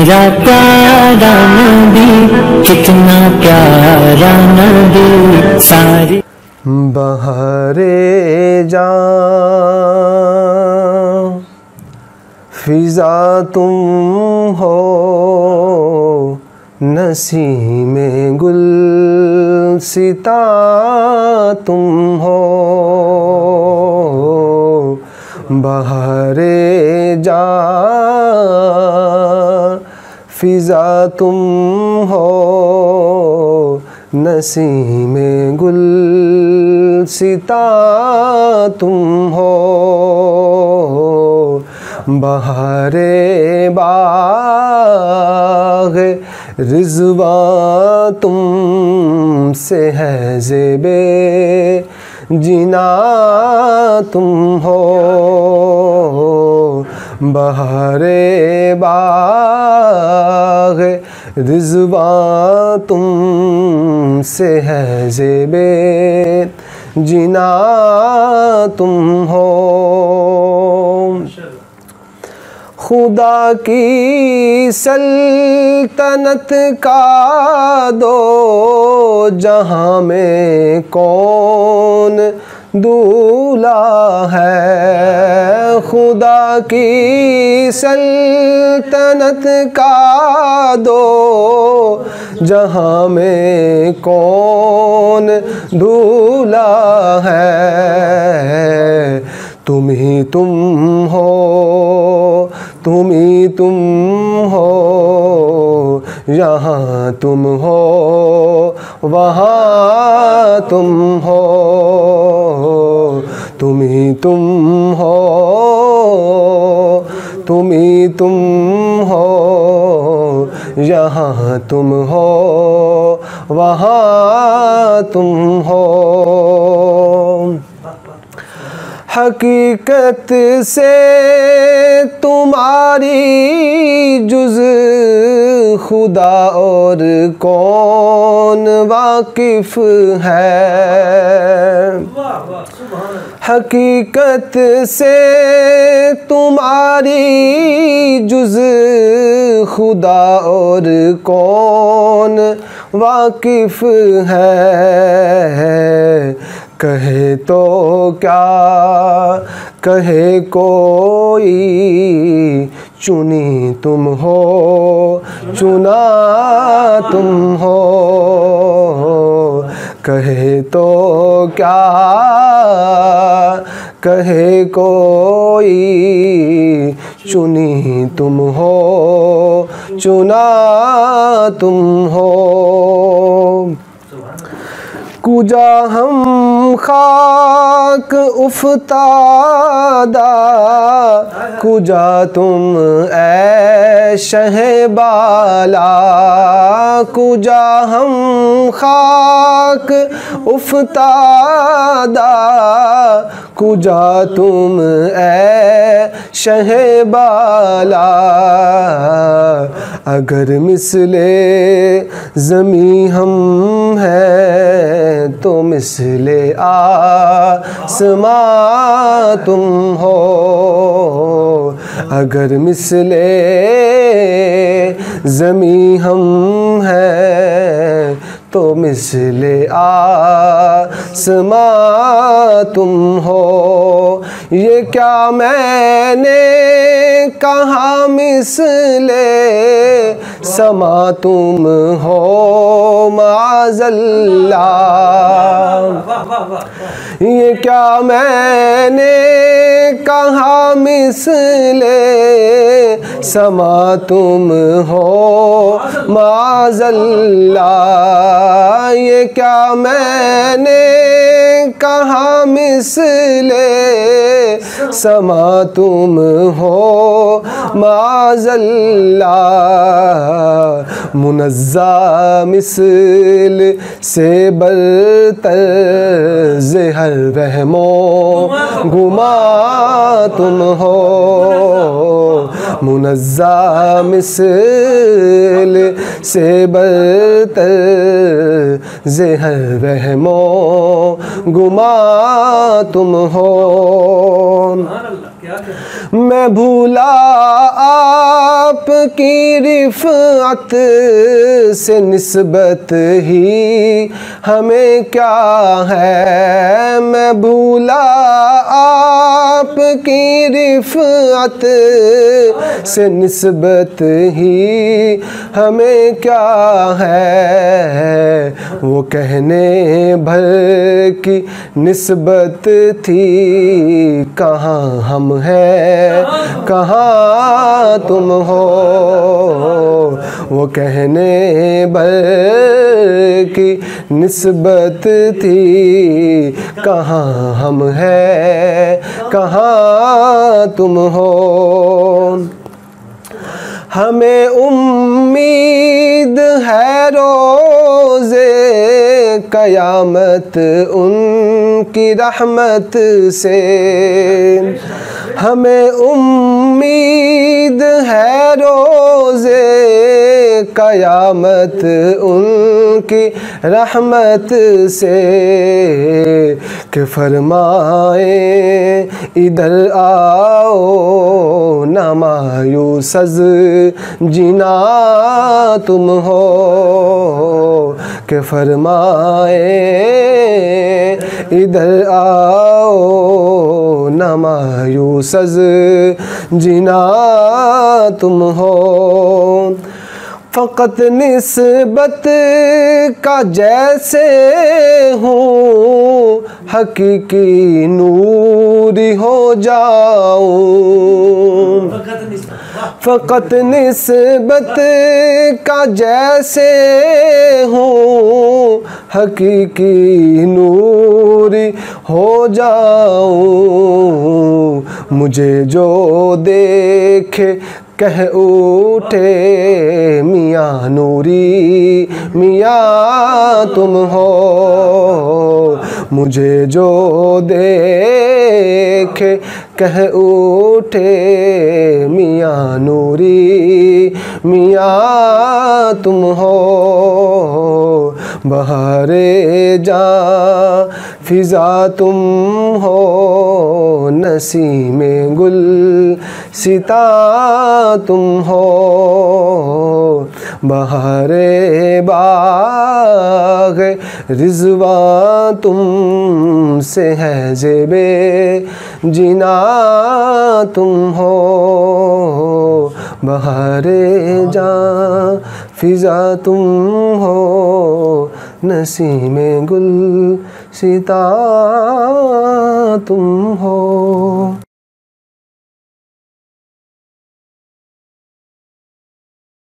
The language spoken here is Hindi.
मेरा प्यारा नबी, कितना प्यारा नबी, सारी बहारे जान फिजा तुम हो, नसीमे गुल सिता तुम हो। बहारे जान फिजा तुम हो, नसीमे गुल सिता तुम हो। बहारे बाग़ रिज़वां तुम से है ज़ेबे जिना तुम हो। बहारे बाग़ रिज़वां तुम से है ज़ेबे जिना तुम हो। खुदा की सल्तनत का दो जहां में कौन दूल्हा है। खुदा की सल्तनत का दो जहां में कौन दूल्हा है। तुम ही तुम हो, तुम ही तुम हो, यहाँ तुम हो वहाँ तुम हो। तुम ही तुम हो, तुम ही तुम हो, यहाँ तुम हो वहाँ तुम हो। हकीकत से तुम्हारी जुज़ खुदा और कौन वाकिफ़ है। हकीकत से तुम्हारी जुज़ खुदा और कौन वाकिफ़ है। कहे तो क्या कहे कोई, चुनी तुम हो चुना तुम हो। कहे तो क्या कहे कोई, चुनी तुम हो चुना तुम हो। कुजा हम खाक उफ्तादा, कुजा तुम ऐ शहबाला। कुजा हम खाक उफ्तादा, कुजा तुम ऐ शहबाला। अगर मिसले ज़मी हम हैं तो मिसले आसमां तुम हो। अगर मिसले ज़मी हम हैं तो मिसले आसमां तुम हो। ये क्या मैंने कहा मिसले समा तुम हो माज़ल्लाह। ये क्या मैंने कहा मिसले समा तुम हो माज़ल्लाह। ये क्या मैंने कहा मिसले समा तुम हो माज़ल्लाह। मुनज़्ज़ा मिसल से बरतर ज़हर रहमो गुमा तुम हो। मुनज़्ज़ा मिसल से बरतर ज़हर रहमो गुमा तुम हो। मैं भूला आपकी रिफ़अत से निस्बत ही हमें क्या है। मैं भूला आपकी रिफ़अत से निस्बत ही हमें क्या है। वो कहने भर की निस्बत थी, कहाँ हम हैं कहाँ तुम हो। वो कहने भर की निस्बत थी, कहाँ हम हैं कहाँ तुम हो। हमें उम्मीद है रोज़े क़यामत उनकी रहमत से। हमें उम्मीद है रोज़े क़यामत उनकी रहमत से, कि फरमाए इधर आओ ना मायूस जिना तुम हो। कि फरमाए इधर आओ ना मायूस जिना तुम हो। फ़क़त निस्बत का जैसे हूँ हकीकी नूरी हो जाऊँ। फ़क़त निस्बत का जैसे हूँ हकीकी नूरी हो जाऊँ। मुझे जो देखे कह उठे मियाँ नूरी मियाँ तुम हो। मुझे जो देखे कह उठे मियाँ नूरी मियाँ तुम हो। बहारे जा फिज़ा तुम हो, नसीमे गुल सिता तुम हो। बहारे बाग़ रिज़वां तुम से है ज़ेबे जिना तुम हो। बहारे जा फिज़ा तुम हो, नसीमे गुल सिता तुम हो।